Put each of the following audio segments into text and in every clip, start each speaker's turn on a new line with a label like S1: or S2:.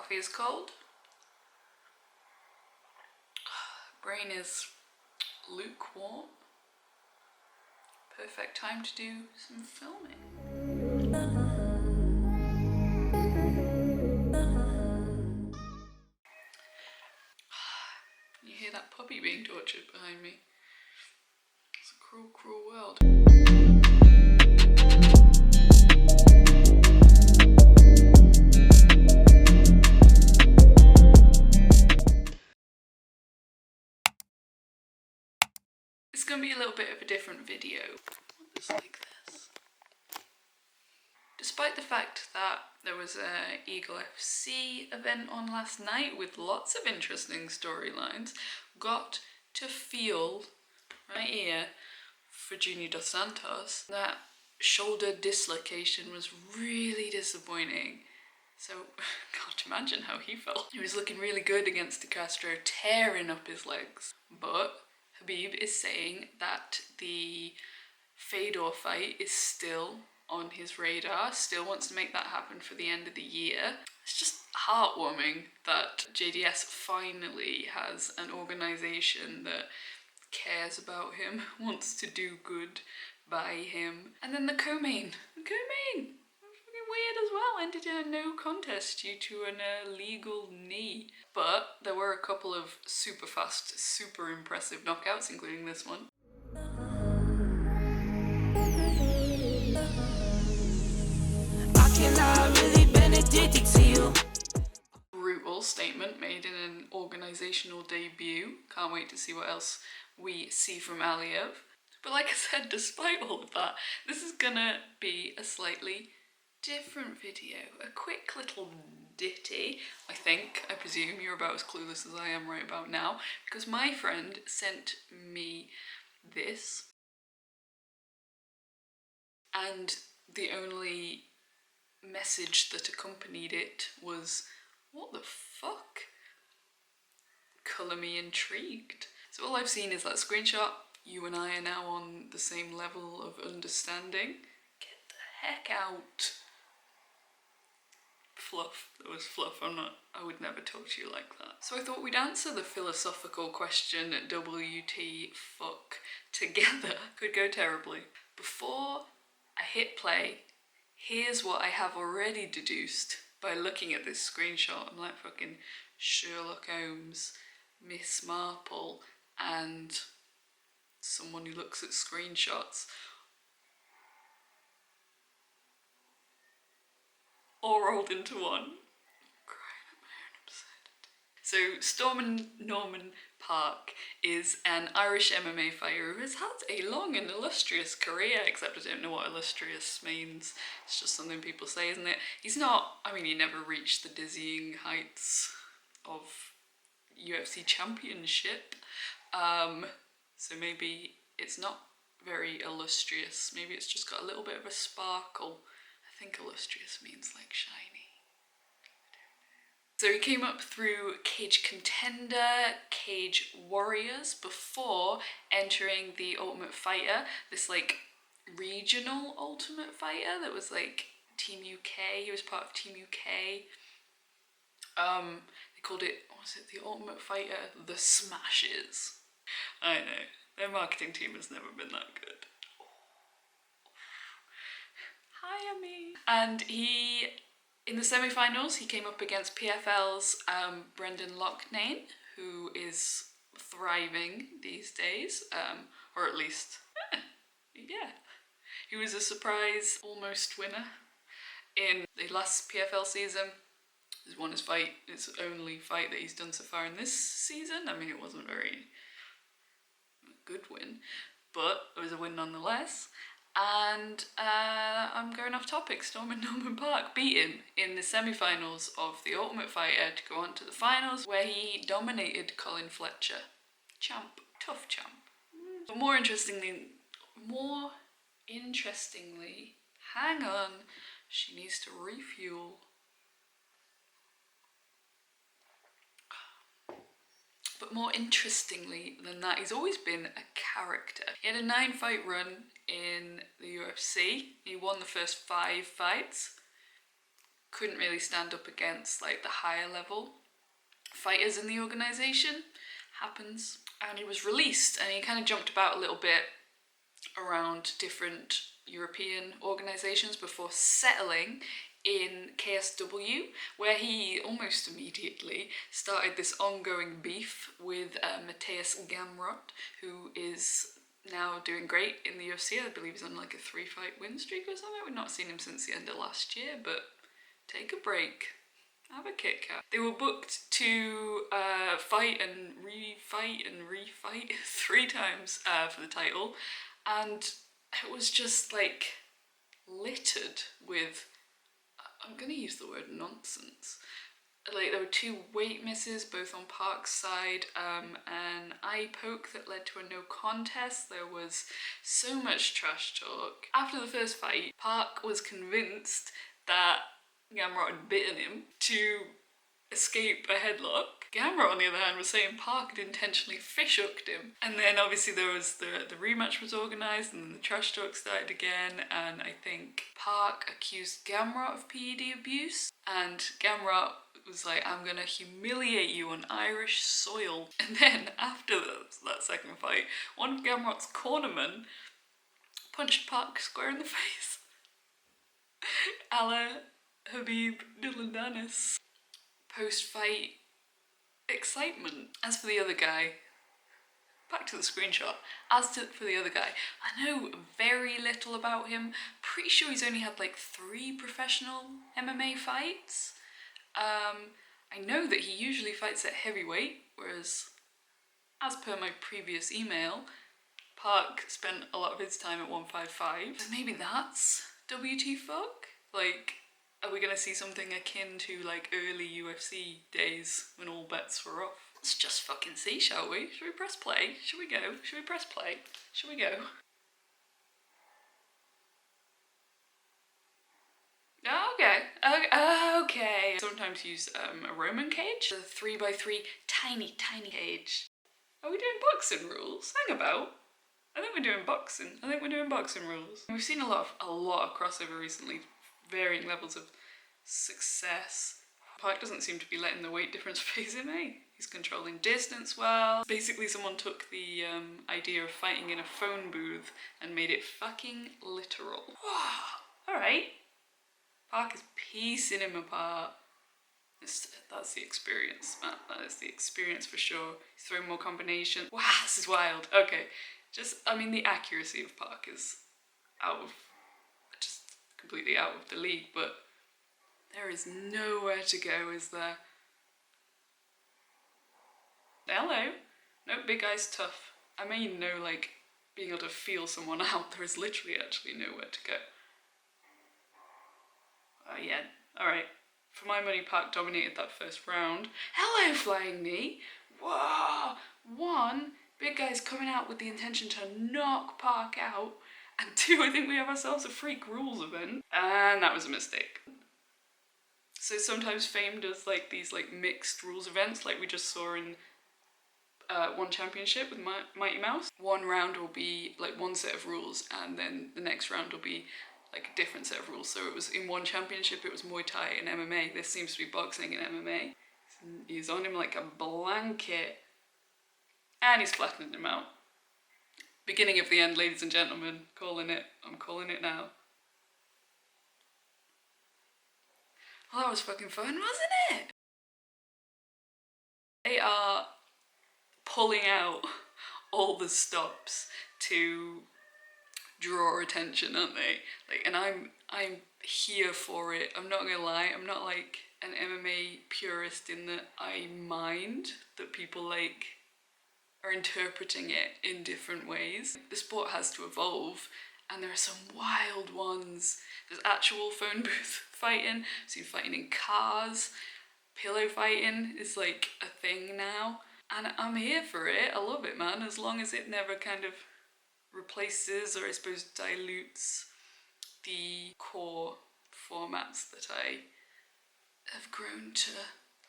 S1: Coffee is cold. Brain is lukewarm. Perfect time to do some filming. You hear that puppy being tortured behind me? It's a cruel, cruel world. It's going to be a little bit of a different video. It's like this. Despite the fact that there was a Eagle FC event on last night with lots of interesting storylines, got to feel right here for Junior Dos Santos that shoulder dislocation was really disappointing. So, can't imagine how he felt. He was looking really good against the Castro, tearing up his legs. But Khabib is saying that the Fedor fight is still on his radar, still wants to make that happen for the end of the year. It's just heartwarming that JDS finally has an organisation that cares about him, wants to do good by him. And then the co-main, fucking weird as well, ended in a no contest due to an illegal knee. But there were a couple of super fast, super impressive knockouts, including this one. Brutal statement made in an organisational debut. Can't wait to see what else we see from Aliyev. But like I said, despite all of that, this is gonna be a slightly different video. A quick little ditty, I presume you're about as clueless as I am right about now, because my friend sent me this, and the only message that accompanied it was, what the fuck? Colour me intrigued. So all I've seen is that screenshot. You and I are now on the same level of understanding. Get the heck out. Fluff. That was fluff. I would never talk to you like that. So I thought we'd answer the philosophical question, WT fuck together. Could go terribly. Before I hit play, here's what I have already deduced by looking at this screenshot. I'm like fucking Sherlock Holmes, Miss Marple, and someone who looks at screenshots. All rolled into one. Crying at my own absurdity. So Stormin Norman Parke is an Irish MMA fighter who has had a long and illustrious career, except I don't know what illustrious means. It's just something people say, isn't it? He's not, he never reached the dizzying heights of UFC championship. So maybe it's not very illustrious. Maybe it's just got a little bit of a sparkle. I think illustrious means like shiny. So he came up through Cage Contender, Cage Warriors before entering the Ultimate Fighter, this like regional Ultimate Fighter that was like Team UK. He was part of Team UK. They called it, what was it, the Ultimate Fighter, The Smashes. I know, their marketing team has never been that good. Hi, me. And he, in the semi-finals, he came up against PFL's Brendan Loughnane, who is thriving these days, or at least, yeah. He was a surprise almost winner in the last PFL season. He's won his fight, his only fight that he's done so far in this season. It wasn't very good win, but it was a win nonetheless. And I'm going off topic. Stormin Norman Parke beat him in the semi-finals of the Ultimate Fighter to go on to the finals, where he dominated Colin Fletcher. Champ. Tough champ. But more interestingly, hang on, she needs to refuel. But more interestingly than that, he's always been a character. He had a 9-fight run in the UFC. He won the first 5 fights. couldn't really stand up against like the higher level fighters in the organisation. Happens. And he was released, and he kind of jumped about a little bit around different European organisations before settling in KSW, where he almost immediately started this ongoing beef with Matthias Gamrot, who is now doing great in the UFC. I believe he's on like a 3-fight win streak or something. We've not seen him since the end of last year, but take a break. Have a Kit Kat. They were booked to fight and refight 3 times for the title, and it was just like littered with, I'm gonna use the word nonsense. Like, there were 2 weight misses, both on Parke's side, an eye poke that led to a no contest. There was so much trash talk. After the first fight, Parke was convinced that Gamrot had bitten him to escape a headlock. Gamrot, on the other hand, was saying Parke had intentionally fish-hooked him. And then obviously there was the rematch was organised, and then the trash talk started again, and I think Parke accused Gamrot of PED abuse, and Gamrot was like, I'm gonna humiliate you on Irish soil. And then after that second fight, one of Gamrot's cornermen punched Parke square in the face. A la Khabib Dylan post-fight excitement. As for the other guy, back to the screenshot. For the other guy, I know very little about him. Pretty sure he's only had like 3 professional MMA fights. I know that he usually fights at heavyweight, whereas, as per my previous email, Parke spent a lot of his time at 155. So maybe that's WT fuck? Like, are we gonna see something akin to like early UFC days when all bets were off? Let's just fucking see, shall we? Should we press play? Should we go? Should we press play? Should we go? Okay. Sometimes use a Roman cage. A 3x3 tiny cage. Are we doing boxing rules? Hang about. I think we're doing boxing rules. We've seen a lot of crossover recently, varying levels of success. Parke doesn't seem to be letting the weight difference phase him, eh? He's controlling distance well. Basically, someone took the idea of fighting in a phone booth and made it fucking literal. Alright. Parke is piecing him apart. That's the experience, man. That is the experience for sure. He's throwing more combinations. Wow, this is wild. Okay. The accuracy of Parke is just completely out of the league, but there is nowhere to go, is there? Hello. No, big guy's tough. I mean, no, like, being able to feel someone out. There is literally actually nowhere to go. Oh, yeah. Alright. For my money, Parke dominated that first round. Hello, flying knee. Whoa. 1, big guy's coming out with the intention to knock Parke out. And 2, I think we have ourselves a freak rules event. And that was a mistake. So sometimes FAME does like these like mixed rules events, like we just saw in one championship with Mighty Mouse. One round will be like one set of rules, and then the next round will be like a different set of rules. So it was in one championship, it was Muay Thai and MMA. This seems to be boxing and MMA. He's on him like a blanket, and he's flattening him out. Beginning of the end, ladies and gentlemen. Calling it. I'm calling it now. Well, that was fucking fun, wasn't it? They are pulling out all the stops to draw attention, aren't they? Like, and I'm here for it. I'm not gonna lie, I'm not like an MMA purist in that I mind that people like are interpreting it in different ways. The sport has to evolve, and there are some wild ones. There's actual phone booth fighting, I've seen fighting in cars, pillow fighting is like a thing now, and I'm here for it. I love it, man, as long as it never kind of replaces or I suppose dilutes the core formats that I have grown to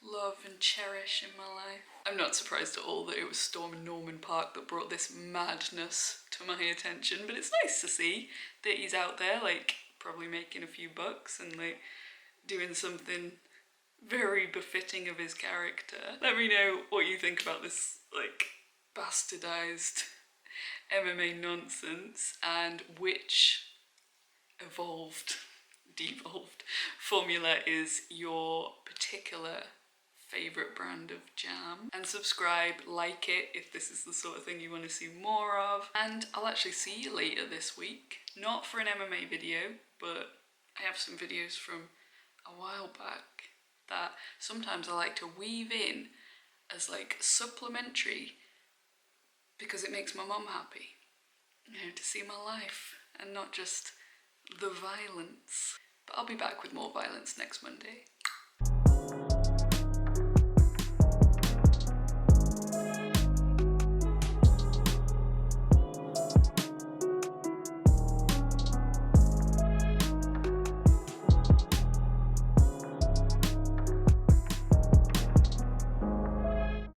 S1: love and cherish in my life. I'm not surprised at all that it was Stormin Norman Parke that brought this madness to my attention, but it's nice to see that he's out there like probably making a few bucks and like doing something very befitting of his character. Let me know what you think about this, like, bastardized MMA nonsense, and which devolved formula is your particular favourite brand of jam. And subscribe, like it if this is the sort of thing you want to see more of. And I'll actually see you later this week. Not for an MMA video, but I have some videos from a while back that sometimes I like to weave in as like supplementary because it makes my mum happy, you know, to see my life and not just the violence. But I'll be back with more violence next Monday.